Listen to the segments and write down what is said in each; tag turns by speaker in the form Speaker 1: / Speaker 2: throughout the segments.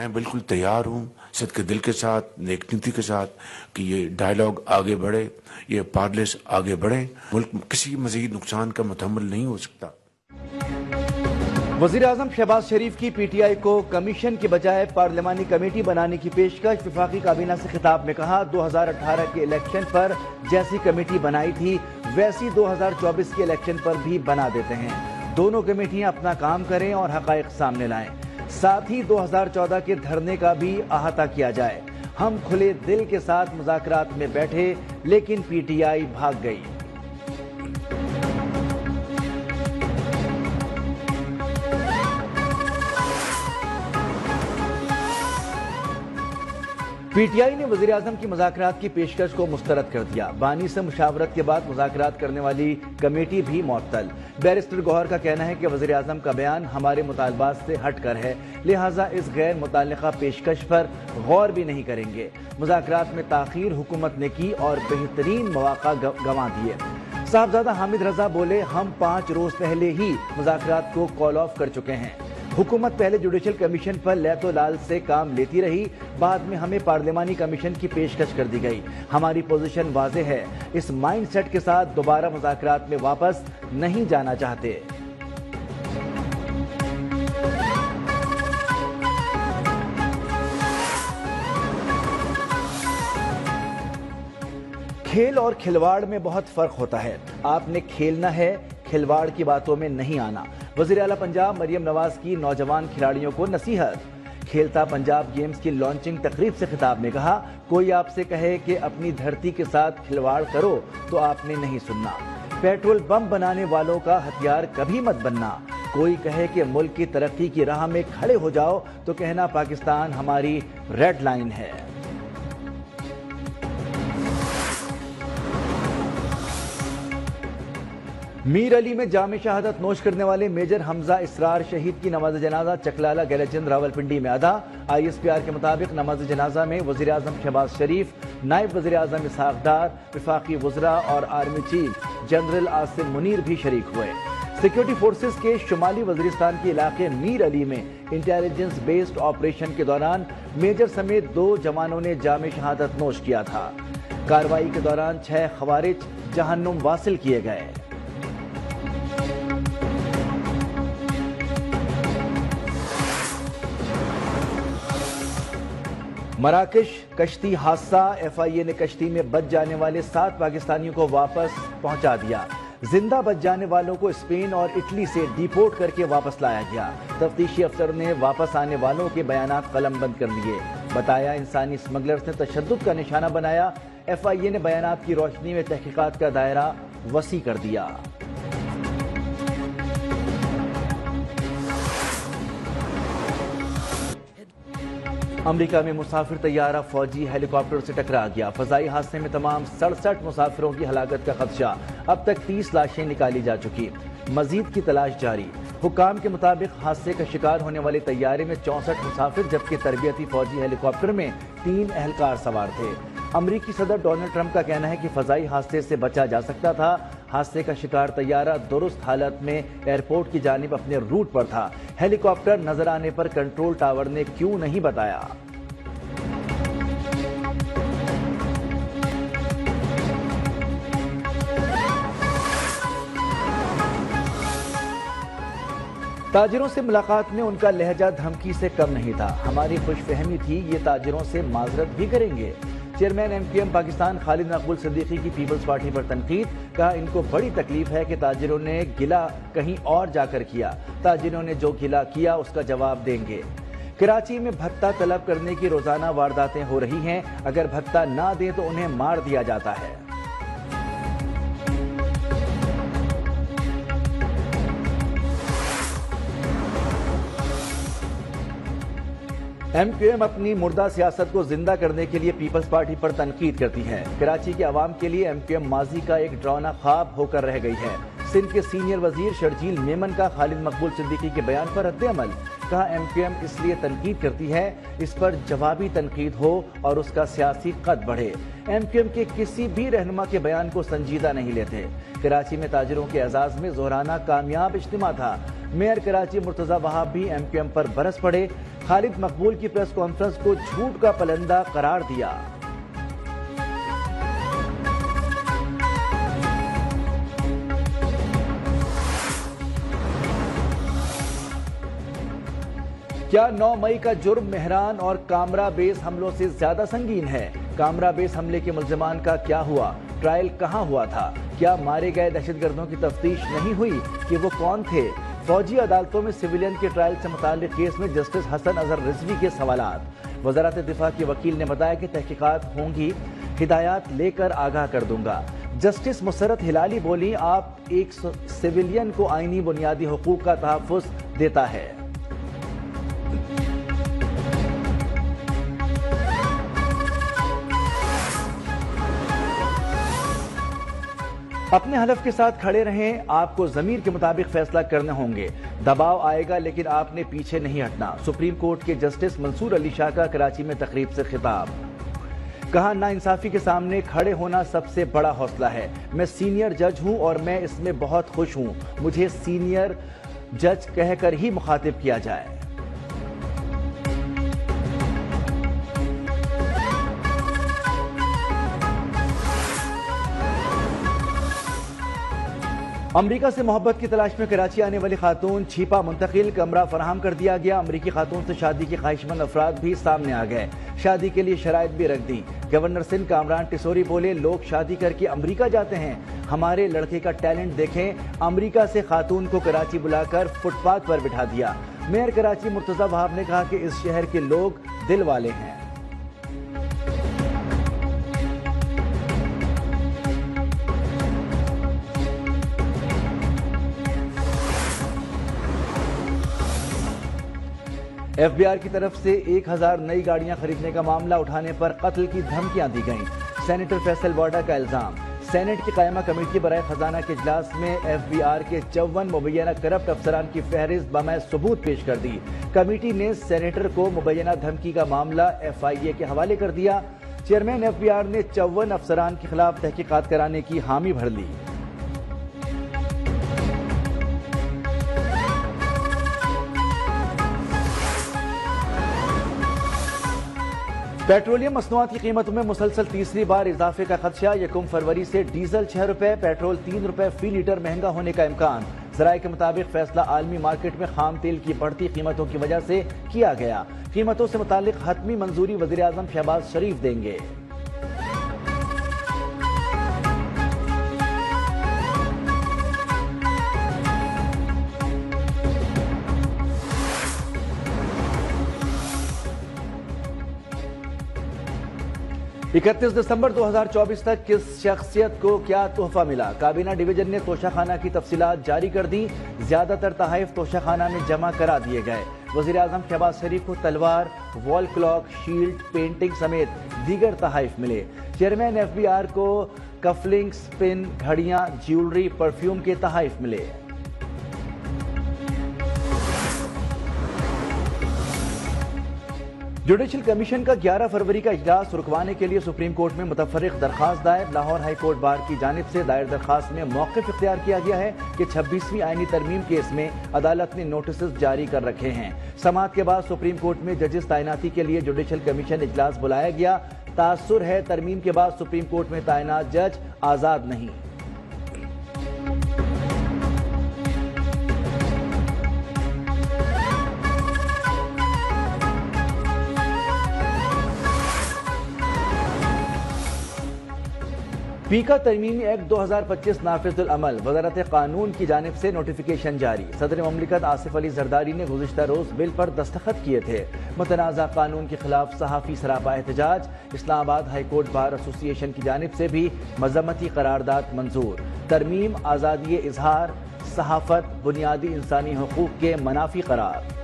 Speaker 1: मैं बिल्कुल तैयार हूँ सदके दिल के साथ, नेक नीति के साथ कि ये डायलॉग आगे बढ़े, ये पार्लेस आगे बढ़े। मुल्क किसी मजीद नुकसान का मुतहम्मिल नहीं हो सकता।
Speaker 2: वज़ीर आज़म शहबाज शरीफ की पीटीआई को कमीशन के बजाय पार्लिमानी कमेटी बनाने की पेशकश। वफाकी काबीना से खिताब में कहा, 2018 के इलेक्शन पर जैसी कमेटी बनाई थी वैसी 2024 के इलेक्शन पर भी बना देते हैं। दोनों कमेटियां अपना काम करें और हक़ाइक़ सामने लाएं। साथ ही 2014 के धरने का भी अहाता किया जाए। हम खुले दिल के साथ मुज़ाकरात में बैठे लेकिन पीटीआई भाग गई। पीटीआई ने वज़ीर आज़म की मुज़ाकरात की पेशकश को मुस्तरद कर दिया। बानी से मुशावरत के बाद मुज़ाकरात करने वाली कमेटी भी मुअत्तल। बैरिस्टर गौहर का कहना है कि वज़ीर आज़म का बयान हमारे मुतालबात से हट कर है, लिहाजा इस गैर मुताल्लिक़ा पेशकश पर गौर भी नहीं करेंगे। मुज़ाकरात में ताख़ीर हुकूमत ने की और बेहतरीन मौक़ा गंवा दिए। साहबजादा हामिद रजा बोले, हम 5 रोज़ पहले ही मुज़ाकरात को कॉल ऑफ कर चुके हैं। हुकूमत पहले जुडिशल कमीशन पर लैतो लाल से काम लेती रही, बाद में हमें पार्लिमानी कमीशन की पेशकश कर दी गई। हमारी पोजीशन वाज़ेह है, इस माइंड सेट के साथ दोबारा मुज़ाकरात में वापस नहीं जाना चाहते। खेल और खिलवाड़ में बहुत फर्क होता है। आपने खेलना है, खिलवाड़ की बातों में नहीं आना। वज़ीर आला पंजाब मरियम नवाज की नौजवान खिलाड़ियों को नसीहत। खेलता पंजाब गेम्स की लॉन्चिंग तकरीब से खिताब में कहा, कोई आपसे कहे कि अपनी धरती के साथ खिलवाड़ करो तो आपने नहीं सुनना। पेट्रोल बम बनाने वालों का हथियार कभी मत बनना। कोई कहे कि मुल्क की तरक्की की राह में खड़े हो जाओ तो कहना पाकिस्तान हमारी रेड लाइन है। मीर अली में जामे शहादत नोश करने वाले मेजर हमजा इसरार शहीद की नमाज जनाजा चकलाला गैलचंद रावलपिंडी में अदा। ISPR के मुताबिक नमाज जनाजा में वज़ीर आज़म शहबाज शरीफ, नायब वज़ीर आज़म इसहाक डार, वफाकी वज़रा और army chief general Asim Munir भी शरीक हुए। सिक्योरिटी फोर्सेस के शुमाली वज़ीरिस्तान के इलाके मीर अली में इंटेलिजेंस बेस्ड ऑपरेशन के दौरान मेजर समेत 2 जवानों ने जामे शहादत नोश किया था। कार्रवाई के दौरान 6 खवारिज जहन्नुम वासिल किए गए। मराकश कश्ती हादसा, FIA ने कश्ती में बच जाने वाले 7 पाकिस्तानियों को वापस पहुंचा दिया। जिंदा बच जाने वालों को स्पेन और इटली से डिपोर्ट करके वापस लाया गया। तफ्तीशी अफसर ने वापस आने वालों के बयानात कलमबंद कर लिए। बताया इंसानी स्मगलर्स ने तशद्दुद का निशाना बनाया। FIA ने बयानात की रोशनी में तहकीकात का दायरा वसी कर दिया। अमेरिका में मुसाफिर तैयारा फौजी हेलीकॉप्टर से टकरा गया। फजाई हादसे में तमाम 67 मुसाफिरों की हलाकत का खदशा। अब तक 30 लाशें निकाली जा चुकी, मजीद की तलाश जारी। हुकाम के मुताबिक हादसे का शिकार होने वाले तैयारे में 64 मुसाफिर जबकि तरबियती फौजी हेलीकॉप्टर में 3 एहलकार सवार थे। अमरीकी सदर डोनाल्ड ट्रंप का कहना है कि फजाई हादसे से बचा जा सकता था। हादसे का शिकार तैयारा दुरुस्त हालत में एयरपोर्ट की जानिब अपने रूट पर था। हेलीकॉप्टर नजर आने पर कंट्रोल टावर ने क्यों नहीं बताया। ताजिरों से मुलाकात में उनका लहजा धमकी से कम नहीं था। हमारी खुशफहमी थी ये ताजिरों से माजरत भी करेंगे। चेयरमैन MQM पाकिस्तान खालिद मकबूल सिद्दीकी की पीपल्स पार्टी पर तनकीद। कहा, इनको बड़ी तकलीफ है कि ताजिरों ने गिला कहीं और जाकर किया। ताजिरों ने जो गिला किया उसका जवाब देंगे। कराची में भत्ता तलब करने की रोजाना वारदातें हो रही हैं। अगर भत्ता ना दें तो उन्हें मार दिया जाता है। MQM अपनी मुर्दा सियासत को जिंदा करने के लिए पीपल्स पार्टी पर तनकीद करती है। कराची के अवाम के लिए MQM माजी का एक डरावना ख्वाब होकर रह गई है। सिंध के सीनियर वजीर शर्जील मेमन का खालिद मकबूल सिद्दीकी के बयान पर रद्द-ए-अमल। कहा, MQM इसलिए तनकीद करती है इस पर जवाबी तनकीद हो और उसका सियासी कद बढ़े। MQM के किसी भी रहनुमा के बयान को संजीदा नहीं लेते। कराची में ताजिरों के एजाज में जोहराना कामयाब इज्तिमा था। मेयर कराची मुर्तजा वहाब भी MQM पर बरस पड़े। خالد مقبول کی پریس کانفرنس کو جھوٹ کا پلندہ قرار دیا۔ کیا 9 مئی کا جرم مہران اور کامرا بیس حملوں سے زیادہ سنگین ہے؟ کامرا بیس حملے کے ملزمان کا کیا ہوا؟ ٹرائل کہاں ہوا تھا؟ کیا مارے گئے دہشت گردوں کی تفتیش نہیں ہوئی کہ وہ کون تھے؟ فوجی عدالتوں میں سویلین کے ٹرائل سے متعلق کیس میں جسٹس حسن اظہر رضوی کے سوالات۔ وزارت دفاع کے وکیل نے بتایا کہ تحقیقات ہوں گی، ہدایات لے کر آگاہ کر دوں گا۔ جسٹس مسرت ہلالی بولی، آپ ایک سویلین کو آئینی بنیادی حقوق کا تحفظ دیتا ہے۔ اپنے حلف کے ساتھ کھڑے رہیں، آپ کو ضمیر کے مطابق فیصلہ کرنے ہوں گے۔ دباؤ آئے گا لیکن آپ نے پیچھے نہیں ہٹنا۔ سپریم کورٹ کے جسٹس منصور علی شاہ کا کراچی میں تقریب سے خطاب۔ کہا، ناانصافی کے سامنے کھڑے ہونا سب سے بڑا حوصلہ ہے۔ میں سینئر جج ہوں اور میں اس میں بہت خوش ہوں۔ مجھے سینئر جج کہہ کر ہی مخاطب کیا جائے۔ امریکہ سے محبت کی تلاش میں کراچی آنے والی خاتون چھیپا منتقل، کمرہ فراہم کر دیا گیا۔ امریکی خاتون سے شادی کے خواہش مند افراد بھی سامنے آ گئے، شادی کے لیے شرائط بھی رکھ دی۔ گورنر سندھ کامران ٹسوری بولے، لوگ شادی کر کے امریکہ جاتے ہیں، ہمارے لڑکے کا ٹیلنٹ دیکھیں۔ امریکہ سے خاتون کو کراچی بلا کر فٹ پاتھ پر بٹھا دیا۔ میئر کراچی مرتضی وہاب نے کہا کہ اس شہر کے لوگ دل والے ہیں۔ ایف بی آر کی طرف سے 1000 نئی گاڑیاں خریدنے کا معاملہ اٹھانے پر قتل کی دھمکیاں دی گئیں۔ سینیٹر فیصل واڈا کا الزام۔ سینیٹ کی قائمہ کمیٹی برائے خزانہ کے اجلاس میں ایف بی آر کے 54 مبینہ کرپٹ افسران کی فہرست بمع ثبوت پیش کر دی۔ کمیٹی نے سینیٹر کو مبینہ دھمکی کا معاملہ ایف آئی اے کے حوالے کر دیا۔ چیئرمین ایف بی آر نے 54 افسران کے خلاف تحقیقات کرانے کی حامی بھر لی۔ پیٹرولیم مصنوعات کی قیمتوں میں مسلسل تیسری بار اضافے کا خدشہ۔ 1 فروری سے ڈیزل 6 روپے، پیٹرول 3 روپے فی لیٹر مہنگا ہونے کا امکان۔ ذرائع کے مطابق فیصلہ عالمی مارکیٹ میں خام تیل کی بڑھتی قیمتوں کی وجہ سے کیا گیا۔ قیمتوں سے متعلق حتمی منظوری وزیراعظم شہباز شریف دیں گے۔ اکتیس دسمبر 2024 تک کس شخصیت کو کیا تحفہ ملا؟ کابینہ ڈویژن نے توشہ خانہ کی تفصیلات جاری کر دی۔ زیادہ تر تحائف توشہ خانہ میں جمع کرا دیے گئے۔ وزیراعظم شہباز شریف کو تلوار، وال کلاک، شیلڈ، پینٹنگ سمیت دیگر تحائف ملے۔ چیئرمین ایف بی آر کو کفلنگز، پن، گھڑیاں، جیولری، پرفیوم کے تحائف ملے۔ جوڈیشل کمیشن کا 11 فروری کا اجلاس رکوانے کے لیے سپریم کورٹ میں متفرق درخواست دائر۔ لاہور ہائی کورٹ بار کی جانب سے دائر درخواست میں موقف اختیار کیا گیا ہے کہ 26ویں آئینی ترمیم کیس میں عدالت نے نوٹسز جاری کر رکھے ہیں۔ سماعت کے بعد سپریم کورٹ میں ججز تعیناتی کے لیے جوڈیشل کمیشن اجلاس بلایا گیا۔ تاثر ہے، ترمیم کے بعد سپریم کورٹ میں تعینات جج آزاد نہیں۔ پیکا ترمیمی ایکٹ 2025 نافذ العمل۔ وزارت قانون کی جانب سے نوٹیفیکیشن جاری۔ صدر مملکت آصف علی زرداری نے گزشتہ روز بل پر دستخط کیے تھے۔ متنازع قانون کے خلاف صحافی سراپا احتجاج۔ اسلام آباد ہائی کورٹ بار ایسوسی ایشن کی جانب سے بھی مذمتی قرارداد منظور۔ ترمیم آزادی اظہار، صحافت، بنیادی انسانی حقوق کے منافی قرار۔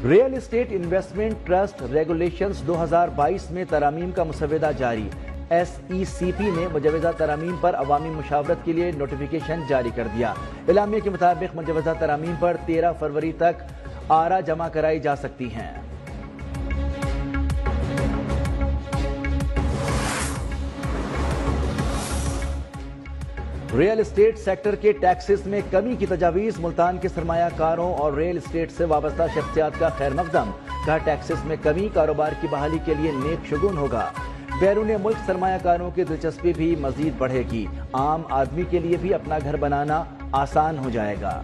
Speaker 2: Real estate investment trust regulations 2022 میں ترامیم کا مسودہ جاری۔ ایس ای سی پی نے مجوزہ ترامیم پر عوامی مشاورت کے لیے نوٹیفیکیشن جاری کر دیا۔ اعلامیے کے مطابق مجوزہ ترامیم پر 13 فروری تک آرا جمع کرائی جا سکتی ہیں۔ ریل اسٹیٹ سیکٹر کے ٹیکسز میں کمی کی تجاویز، ملتان کے سرمایہ کاروں اور ریل اسٹیٹ سے وابستہ شخصیات کا خیر مقدم، کہا ٹیکسز میں کمی کاروبار کی بحالی کے لیے نیک شگون ہوگا۔ بیرون ملک سرمایہ کاروں کی دلچسپی بھی مزید بڑھے گی، عام آدمی کے لیے بھی اپنا گھر بنانا آسان ہو جائے گا۔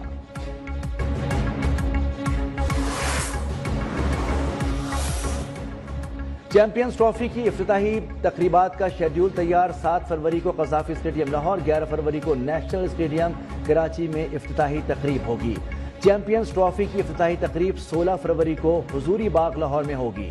Speaker 2: چیمپئنز ٹرافی کی افتتاحی تقریبات کا شیڈیول تیار، 7 فروری کو قذافی اسٹیڈیم لاہور، 11 فروری کو نیشنل اسٹیڈیم کراچی میں افتتاحی تقریب ہوگی۔ چیمپئنز ٹرافی کی افتتاحی تقریب 16 فروری کو حضوری باغ لاہور میں ہوگی۔